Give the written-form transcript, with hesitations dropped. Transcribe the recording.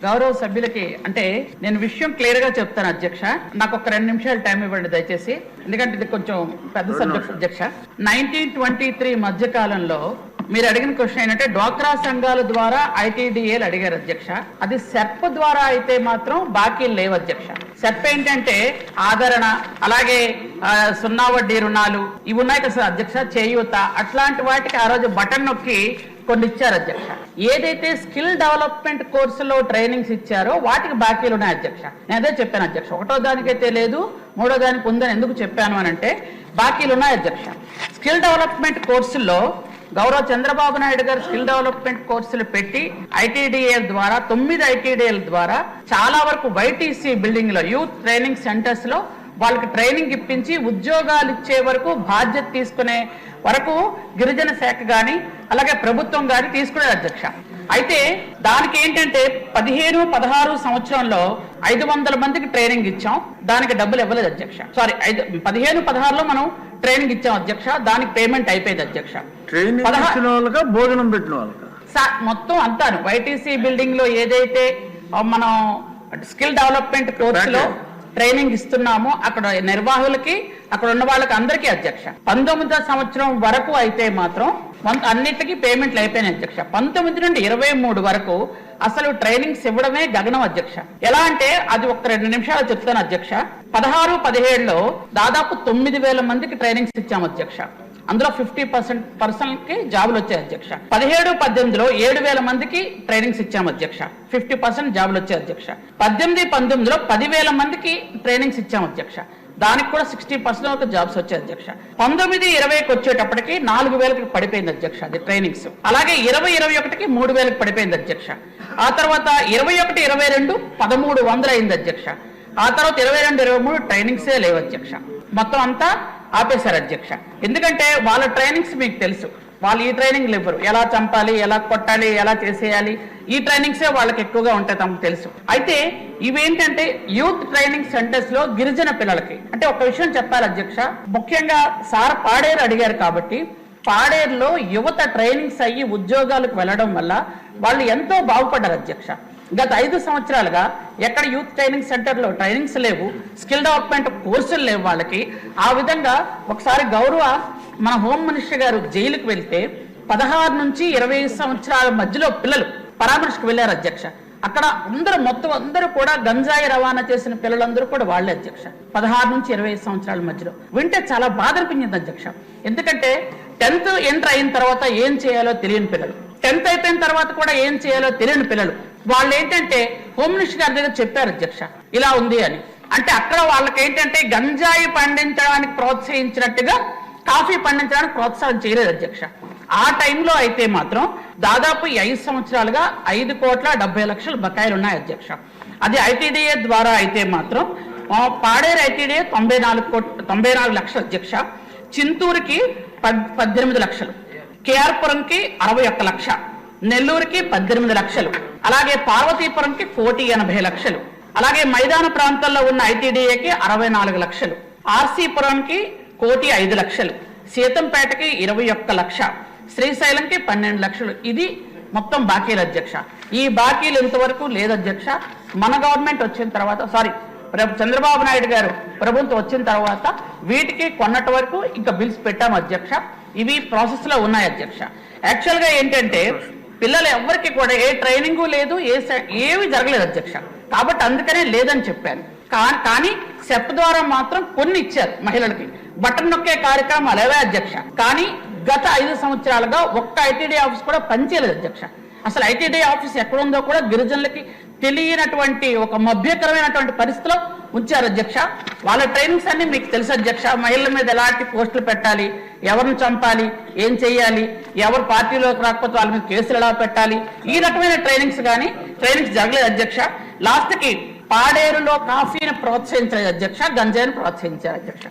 గౌరవ సభ్యులకి అంటే నేను విషయం క్లియర్ గా చెప్తాను అధ్యక్ష. నాకు ఒక 2 నిమిషాలు టైం ఇవ్వండి దయచేసి, ఎందుకంటే ఇది కొంచెం పెద్ద సబ్జెక్ట్ అధ్యక్ష. 1923 మధ్య కాలంలో మీరు అడిగిన క్వశ్చన్ ఏంటంటే డ్వాక్రా సంఘాల ద్వారా ఐటీడీఏలు అడిగారు అధ్యక్ష. అది సెర్ప్ ద్వారా అయితే మాత్రం బాకీలు లేవు అధ్యక్ష. సెర్ప్ ఏంటంటే ఆదరణ, అలాగే 0 వడ్డీ రుణాలు ఇవి ఉన్నాయి కదా అధ్యక్ష, చేయూత, అట్లాంటి వాటికి ఆ రోజు బటన్ నొక్కి కొన్ని ఇచ్చారు అధ్యక్ష. ఏదైతే స్కిల్ డెవలప్మెంట్ కోర్సులో ట్రైనింగ్స్ ఇచ్చారో వాటికి బాకీలు ఉన్నాయి అధ్యక్ష. నేను అదే చెప్పాను అధ్యక్ష. 1వ దానికైతే లేదు, 3వ దానికి ఉందని ఎందుకు చెప్పాను అని అంటే బాకీలు ఉన్నాయి అధ్యక్ష. స్కిల్ డెవలప్మెంట్ కోర్సుల్లో గౌరవ చంద్రబాబు నాయుడు గారు స్కిల్ డెవలప్మెంట్ కోర్సులు పెట్టి ఐటీడీఏల ద్వారా 9 ఐటీడీఏల ద్వారా చాలా వరకు వైటీసీ బిల్డింగ్ లో యూత్ ట్రైనింగ్ సెంటర్స్ లో వాళ్ళకి ట్రైనింగ్ ఇప్పించి ఉద్యోగాలు ఇచ్చే వరకు బాధ్యత తీసుకునే వరకు గిరిజన శాఖ గాని అలాగే ప్రభుత్వం గాని తీసుకునే అధ్యక్ష. అయితే దానికి ఏంటంటే 15-16 సంవత్సరంలో 500 మందికి ట్రైనింగ్ ఇచ్చాం, దానికి డబ్బులు ఇవ్వలేదు అధ్యక్ష. సారీ 15-16లో మనం ట్రైనింగ్ ఇచ్చాం అధ్యక్ష, దానికి పేమెంట్ అయిపోయింది అధ్యక్ష. భోజనం పెట్టిన వాళ్ళకి మొత్తం అంతాను వైటీసీ బిల్డింగ్ లో ఏదైతే మనం స్కిల్ డెవలప్మెంట్ కోర్సులో ట్రైనింగ్ ఇస్తున్నామో అక్కడ నిర్వాహకులకి అక్కడ ఉన్న వాళ్ళకి అందరికీ అధ్యక్ష. 19వ సంవత్సరం వరకు అయితే మాత్రం అన్నిటికీ పేమెంట్లు అయిపోయినాయి అధ్యక్ష. 19 నుండి 23 వరకు అసలు ట్రైనింగ్స్ ఇవ్వడమే గగనం అధ్యక్ష. ఎలా అంటే అది ఒక 2 నిమిషాలు చెప్తాను అధ్యక్ష. 16-17లో దాదాపు 9,000 మందికి ట్రైనింగ్స్ ఇచ్చాము అధ్యక్ష. అందులో 50% కి జాబులు వచ్చాయి అధ్యక్ష. 17-18లో 7,000 మందికి ట్రైనింగ్స్ ఇచ్చాము అధ్యక్ష. 50% జాబులు వచ్చాయి అధ్యక్ష. 18-19లో 10,000 మందికి ట్రైనింగ్స్ ఇచ్చాము అధ్యక్ష. దానికి కూడా 60% వరకు జాబ్స్ వచ్చాయి అధ్యక్ష. 19-20కి వచ్చేటప్పటికి 4,000కి పడిపోయింది అధ్యక్ష అది ట్రైనింగ్స్. అలాగే 20-21కి 3,000కి పడిపోయింది అధ్యక్ష. ఆ తర్వాత 21-22 1,300 అయింది అధ్యక్ష. ఆ తర్వాత 22-23 ట్రైనింగ్సే లేవు అధ్యక్ష. మొత్తం అంతా ఆపేశారు అధ్యక్ష. ఎందుకంటే వాళ్ళ ట్రైనింగ్స్ మీకు తెలుసు, వాళ్ళు ఈ ట్రైనింగ్లు ఇవ్వరు. ఎలా చంపాలి, ఎలా కొట్టాలి, ఎలా చేసేయాలి, ఈ ట్రైనింగ్సే వాళ్ళకి ఎక్కువగా ఉంటాయి, తమకు తెలుసు. అయితే ఇవేంటంటే యూత్ ట్రైనింగ్ సెంటర్స్ లో గిరిజన పిల్లలకి అంటే ఒక విషయం చెప్పాలి అధ్యక్ష. ముఖ్యంగా సార్ పాడేరు అడిగారు కాబట్టి పాడేరులో యువత ట్రైనింగ్స్ అయ్యి ఉద్యోగాలకు వెళ్ళడం వల్ల వాళ్ళు ఎంతో బాగుపడ్డారు అధ్యక్ష. గత 5 సంవత్సరాలుగా ఎక్కడ యూత్ ట్రైనింగ్ సెంటర్లో ట్రైనింగ్స్ లేవు, స్కిల్ డెవలప్మెంట్ కోర్సులు లేవు వాళ్ళకి. ఆ విధంగా ఒకసారి గౌరవ మన హోమ్ మినిస్టర్ గారు జైలుకు వెళ్తే 16 నుంచి 20 సంవత్సరాల మధ్యలో పిల్లలు పరామర్శకు వెళ్ళారు అధ్యక్ష. అక్కడ అందరూ కూడా గంజాయి రవాణా చేసిన పిల్లలందరూ కూడా వాళ్ళే అధ్యక్ష. 16 నుంచి 20 సంవత్సరాల మధ్యలో వింటే చాలా బాధ అనిపించింది అధ్యక్ష. ఎందుకంటే 10th ఎంటర్ అయిన తర్వాత ఏం చేయాలో తెలియని పిల్లలు, 10th అయిపోయిన తర్వాత కూడా ఏం చేయాలో తెలియని పిల్లలు, వాళ్ళు ఏంటంటే హోమ్ మినిస్టర్ గారి దగ్గర చెప్పారు అధ్యక్ష ఇలా ఉంది అని. అంటే అక్కడ వాళ్ళకి ఏంటంటే గంజాయి పండించడానికి ప్రోత్సహించినట్టుగా కాఫీ పండించడానికి ప్రోత్సాహం చేయలేదు అధ్యక్ష. ఆ టైంలో అయితే మాత్రం దాదాపు 5 సంవత్సరాలుగా 5,70,00,000 బకాయిలు ఉన్నాయి అధ్యక్ష. అది ఐటీడీఏ ద్వారా అయితే మాత్రం పాడేరు ఐటీడీఏ 94 లక్షలు అధ్యక్ష. చింతూరుకి 18 లక్షలు, కేఆర్పురంకి 61 లక్ష, నెల్లూరుకి 18 లక్షలు, అలాగే పార్వతీపురంకి 1,80,00,000, అలాగే మైదాన ప్రాంతాల్లో ఉన్న ఐటీడీఏకి 64 లక్షలు, ఆర్సీపురంకి 1,05,00,000, సీతంపేటకి 21 లక్ష, శ్రీశైలంకి 12 లక్షలు. ఇది మొత్తం బాకీలు అధ్యక్ష. ఈ బాకీలు ఇంతవరకు లేదు అధ్యక్ష. మన గవర్నమెంట్ వచ్చిన తర్వాత చంద్రబాబు నాయుడు గారు ప్రభుత్వం వచ్చిన తర్వాత వీటికి కొన్నటి వరకు ఇంకా బిల్స్ పెట్టాము అధ్యక్ష. ఇవి ప్రాసెస్ లో ఉన్నాయి అధ్యక్ష. యాక్చువల్ గా ఏంటంటే పిల్లలు ఎవరికి కూడా ఏ ట్రైనింగ్ లేదు, ఏమి జరగలేదు అధ్యక్ష. కాబట్టి అందుకనే లేదని చెప్పాను. కానీ సెప్ ద్వారా మాత్రం కొన్ని ఇచ్చారు మహిళలకి, బటన్ నొక్కే కార్యక్రమాలు అవే అధ్యక్ష. కానీ గత 5 సంవత్సరాలుగా ఒక్క ఐటీడీ ఆఫీస్ కూడా పనిచేయలేదు అధ్యక్ష. అసలు ఐటీడీ ఆఫీస్ ఎక్కడుందో కూడా గిరిజనులకి తెలియనటువంటి ఒక మభ్యకరమైనటువంటి పరిస్థితిలో ఉంచారు అధ్యక్ష. వాళ్ళ ట్రైనింగ్స్ అన్ని మీకు తెలుసు అధ్యక్ష. మహిళల మీద ఎలాంటి పోస్టులు పెట్టాలి, ఎవరిని చంపాలి, ఏం చేయాలి, ఎవరు పార్టీలోకి రాకపోతే వాళ్ళ మీద కేసులు ఎలా పెట్టాలి, ఈ రకమైన ట్రైనింగ్స్ జరగలేదు అధ్యక్ష. లాస్ట్ కి పాడేరులో కాఫీని ప్రోత్సహించలేదు అధ్యక్ష, గంజాయిని ప్రోత్సహించారు అధ్యక్ష.